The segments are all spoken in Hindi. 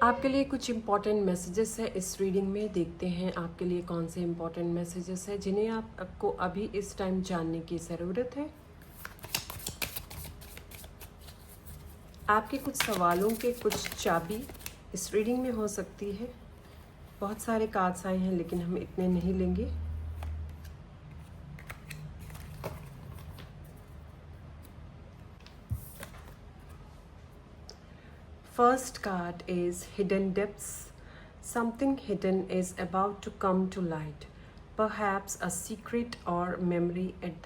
आपके लिए कुछ इम्पॉर्टेंट मैसेजेस है इस रीडिंग में। देखते हैं आपके लिए कौन से इम्पॉर्टेंट मैसेजेस है जिन्हें आपको अभी इस टाइम जानने की ज़रूरत है। आपके कुछ सवालों के कुछ चाबी इस रीडिंग में हो सकती है। बहुत सारे कार्ड्स आए हैं लेकिन हम इतने नहीं लेंगे। First card is Hidden Depths. Something hidden is about to come to light. Perhaps a secret or memory at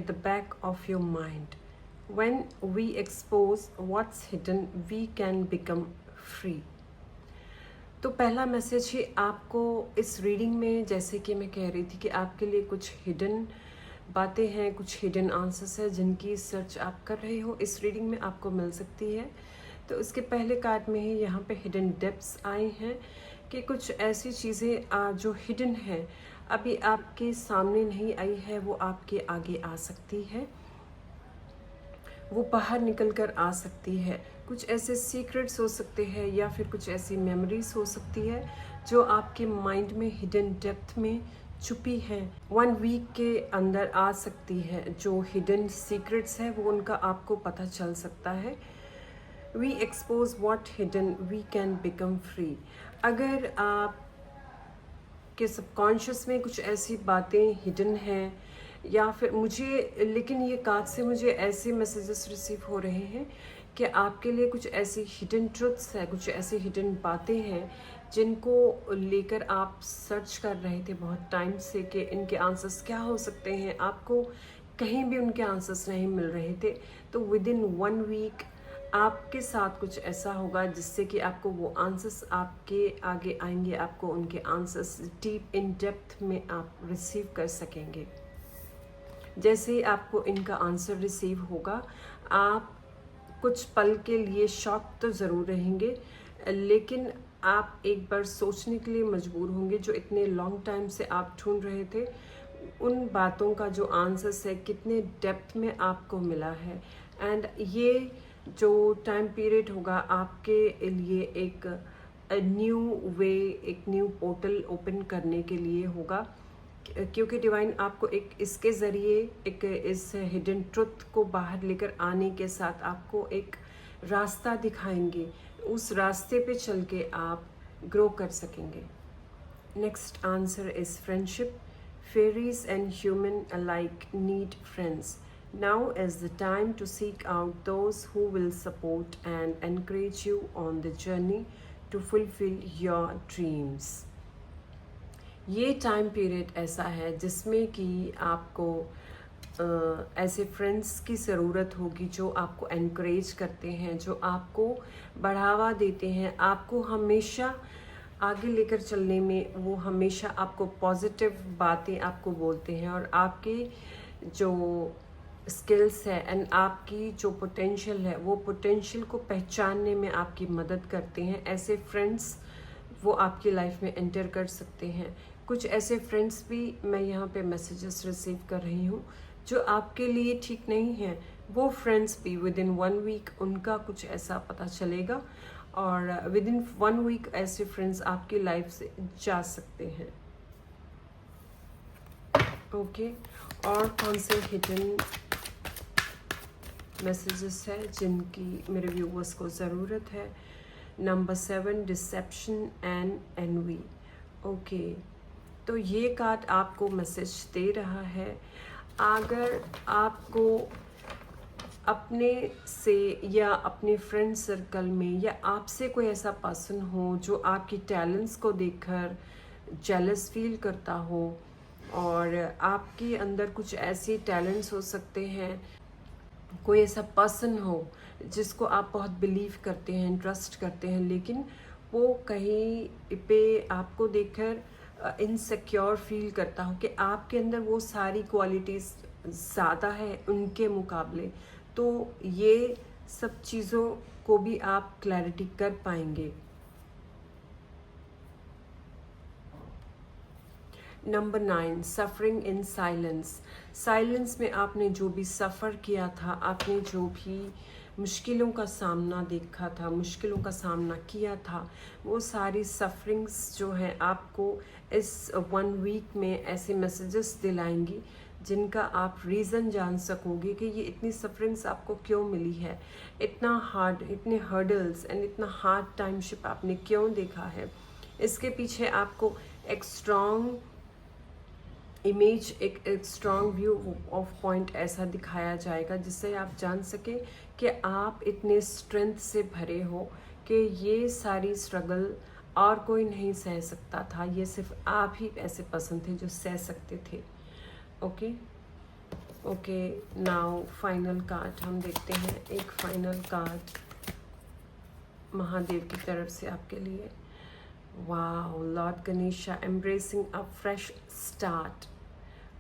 the back of your mind. When we expose what's hidden, we can become free. तो पहला मैसेज ही आपको इस रीडिंग में, जैसे कि मैं कह रही थी कि आपके लिए कुछ हिडन बातें हैं, कुछ हिडन आंसर्स है जिनकी सर्च आप कर रहे हो, इस रीडिंग में आपको मिल सकती है। तो इसके पहले कार्ड में ही यहाँ पे हिडन डेप्थ्स आई हैं कि कुछ ऐसी चीज़ें जो हिडन है, अभी आपके सामने नहीं आई है, वो आपके आगे आ सकती है, वो बाहर निकल कर आ सकती है। कुछ ऐसे सीक्रेट्स हो सकते हैं या फिर कुछ ऐसी मेमोरीज हो सकती है जो आपके माइंड में हिडन डेप्थ में छुपी है। 1 वीक के अंदर आ सकती है। जो हिडन सीक्रेट्स है वो उनका आपको पता चल सकता है। We expose what hidden, we can become free. अगर आप के सबकॉन्शियस में कुछ ऐसी बातें हिडन हैं या फिर लेकिन ये कार्ड से मुझे ऐसे मैसेजेस रिसीव हो रहे हैं कि आपके लिए कुछ ऐसी हिडन ट्रुथ्स है, कुछ ऐसी हिडन बातें हैं जिनको लेकर आप सर्च कर रहे थे बहुत टाइम से कि इनके आंसर्स क्या हो सकते हैं। आपको कहीं भी उनके आंसर्स नहीं मिल रहे थे। तो विद इन 1 वीक आपके साथ कुछ ऐसा होगा जिससे कि आपको वो आंसर्स आपके आगे आएंगे, आपको उनके आंसर्स डीप इन डेप्थ में आप रिसीव कर सकेंगे। जैसे ही आपको इनका आंसर रिसीव होगा, आप कुछ पल के लिए शॉक तो ज़रूर रहेंगे, लेकिन आप एक बार सोचने के लिए मजबूर होंगे जो इतने लॉन्ग टाइम से आप ढूंढ रहे थे, उन बातों का जो आंसर्स है कितने डेप्थ में आपको मिला है। एंड ये जो टाइम पीरियड होगा आपके लिए एक न्यू वे, एक न्यू पोर्टल ओपन करने के लिए होगा, क्योंकि डिवाइन आपको एक इसके ज़रिए एक इस हिडन ट्रुथ को बाहर लेकर आने के साथ आपको एक रास्ता दिखाएंगे। उस रास्ते पे चल के आप ग्रो कर सकेंगे। Next answer is friendship. Fairies and human alike need friends. Now is the time to seek out those who will support and encourage you on the journey to fulfill your dreams. ये टाइम पीरियड ऐसा है जिसमें कि आपको ऐसे फ्रेंड्स की ज़रूरत होगी जो आपको एनकरेज करते हैं, जो आपको बढ़ावा देते हैं, आपको हमेशा आगे लेकर चलने में, वो हमेशा आपको पॉजिटिव बातें आपको बोलते हैं और आपके जो स्किल्स है एंड आपकी जो पोटेंशियल है, वो पोटेंशियल को पहचानने में आपकी मदद करते हैं। ऐसे फ्रेंड्स वो आपकी लाइफ में एंटर कर सकते हैं। कुछ ऐसे फ्रेंड्स भी मैं यहाँ पे मैसेजेस रिसीव कर रही हूँ जो आपके लिए ठीक नहीं है। वो फ्रेंड्स भी विद इन 1 वीक उनका कुछ ऐसा पता चलेगा और विद इन 1 वीक ऐसे फ्रेंड्स आपकी लाइफ से जा सकते हैं। ओके, और कौन से हिडन मैसेजेस है जिनकी मेरे व्यूवर्स को ज़रूरत है? Number 7, deception and envy. Okay, तो ये कार्ड आपको मैसेज दे रहा है, अगर आपको अपने से या अपने फ्रेंड सर्कल में या आपसे कोई ऐसा पर्सन हो जो आपकी टैलेंट्स को देखकर जेलस फील करता हो, और आपके अंदर कुछ ऐसे टैलेंट्स हो सकते हैं, कोई ऐसा पर्सन हो जिसको आप बहुत बिलीव करते हैं, ट्रस्ट करते हैं, लेकिन वो कहीं पे आपको देखकर इनसिक्योर फील करता हो कि आपके अंदर वो सारी क्वालिटीज़ ज़्यादा है उनके मुकाबले, तो ये सब चीज़ों को भी आप क्लैरिटी कर पाएंगे। Number 9, suffering in silence. Silence में आपने जो भी सफ़र किया था, आपने जो भी मुश्किलों का सामना देखा था, मुश्किलों का सामना किया था, वो सारी सफरिंग्स जो हैं आपको इस 1 वीक में ऐसे मैसेजेस दिलाएंगी जिनका आप रीज़न जान सकोगे कि ये इतनी सफरिंग्स आपको क्यों मिली है, इतना हार्ड, इतने हर्डल्स एंड इतना हार्ड टाइमशिप आपने क्यों देखा है। इसके पीछे आपको एक स्ट्रॉन्ग इमेज, एक स्ट्रॉन्ग व्यू ऑफ पॉइंट ऐसा दिखाया जाएगा जिससे आप जान सकें कि आप इतने स्ट्रेंथ से भरे हो कि ये सारी स्ट्रगल और कोई नहीं सह सकता था, ये सिर्फ आप ही ऐसे पसंद थे जो सह सकते थे। Okay okay, now final card हम देखते हैं। एक फाइनल कार्ड महादेव की तरफ से आपके लिए। Wow, Lord Ganesha embracing a fresh start.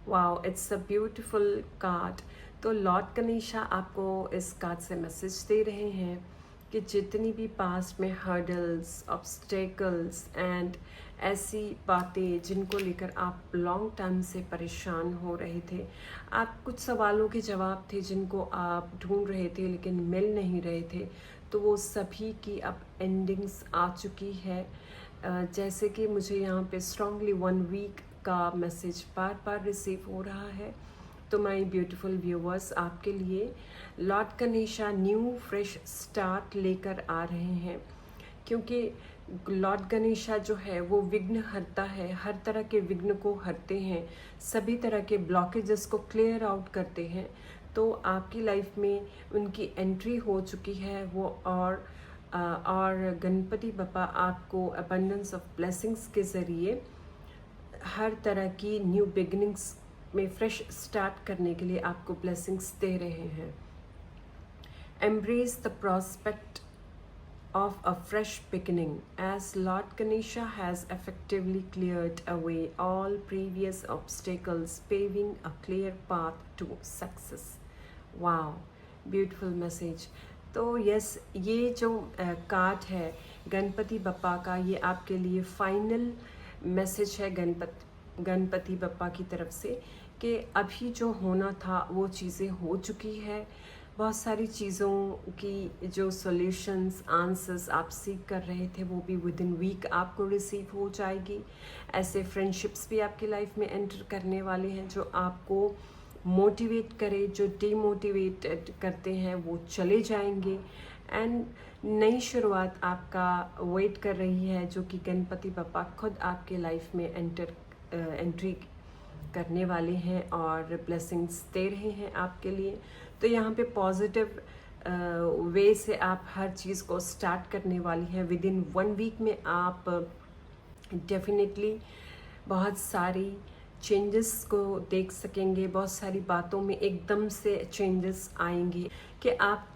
Wow, it's a beautiful card. तो लॉर्ड गणेशा आपको इस कार्ड से मैसेज दे रहे हैं कि जितनी भी पास्ट में हर्डल्स, ऑब्स्टेकल्स एंड ऐसी बातें जिनको लेकर आप लॉन्ग टाइम से परेशान हो रहे थे, आप कुछ सवालों के जवाब थे जिनको आप ढूंढ रहे थे लेकिन मिल नहीं रहे थे, तो वो सभी की अब एंडिंग्स आ चुकी है। जैसे कि मुझे यहाँ पे स्ट्रांगली 1 वीक का मैसेज बार बार रिसीव हो रहा है। तो माय ब्यूटीफुल व्यूवर्स, आपके लिए Lord Ganesha new fresh start लेकर आ रहे हैं, क्योंकि लॉर्ड गणेशा जो है वो विघ्न हरता है, हर तरह के विघ्न को हरते हैं, सभी तरह के ब्लॉकेजेस को क्लियर आउट करते हैं। तो आपकी लाइफ में उनकी एंट्री हो चुकी है वो, और गणपति बप्पा आपको अबंडेंस ऑफ ब्लेसिंग्स के ज़रिए हर तरह की न्यू बिगिनिंग्स में फ्रेश स्टार्ट करने के लिए आपको ब्लेसिंग्स दे रहे हैं। Embrace the prospect of a fresh beginning, as Lord Ganesha has effectively cleared away all previous obstacles, paving a clear path to success. Wow, beautiful message. तो यस, ये जो कार्ड है गणपति बप्पा का, ये आपके लिए फाइनल मैसेज है गणपति बप्पा की तरफ से कि अभी जो होना था वो चीज़ें हो चुकी है। बहुत सारी चीज़ों की जो सॉल्यूशंस, आंसर्स आप सीख कर रहे थे वो भी विद इन वीक आपको रिसीव हो जाएगी। ऐसे फ्रेंडशिप्स भी आपकी लाइफ में एंटर करने वाले हैं जो आपको मोटिवेट करे, जो डीमोटिवेट करते हैं वो चले जाएंगे, एंड नई शुरुआत आपका वेट कर रही है जो कि गणपति बप्पा खुद आपके लाइफ में एंट्री करने वाले हैं और ब्लेसिंग्स दे रहे हैं आपके लिए। तो यहाँ पे पॉजिटिव वे से आप हर चीज़ को स्टार्ट करने वाली हैं। विद इन 1 वीक में आप डेफिनेटली बहुत सारी चेंजेस को देख सकेंगे, बहुत सारी बातों में एकदम से चेंजेस आएंगे कि आप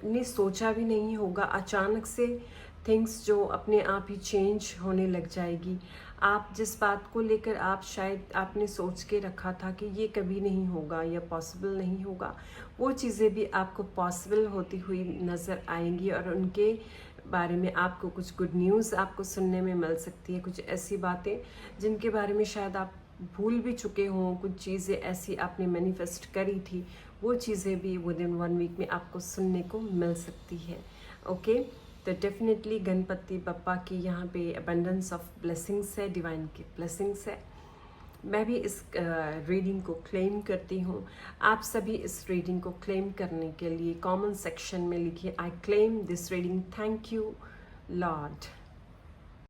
ने सोचा भी नहीं होगा, अचानक से थिंग्स जो अपने आप ही चेंज होने लग जाएगी। आप जिस बात को लेकर आप शायद आपने सोच के रखा था कि ये कभी नहीं होगा या पॉसिबल नहीं होगा, वो चीज़ें भी आपको पॉसिबल होती हुई नज़र आएंगी और उनके बारे में आपको कुछ गुड न्यूज़ आपको सुनने में मिल सकती है। कुछ ऐसी बातें जिनके बारे में शायद आप भूल भी चुके हों, कुछ चीज़ें ऐसी आपने मैनिफेस्ट करी थी, वो चीज़ें भी विद इन 1 वीक में आपको सुनने को मिल सकती है। ओके, तो डेफिनेटली गणपति बप्पा की यहाँ पे अबंडेंस ऑफ ब्लेसिंग्स है, डिवाइन की ब्लेसिंग्स है। मैं भी इस रीडिंग को क्लेम करती हूँ। आप सभी इस रीडिंग को क्लेम करने के लिए कमेंट सेक्शन में लिखिए, I claim this reading, thank you Lord.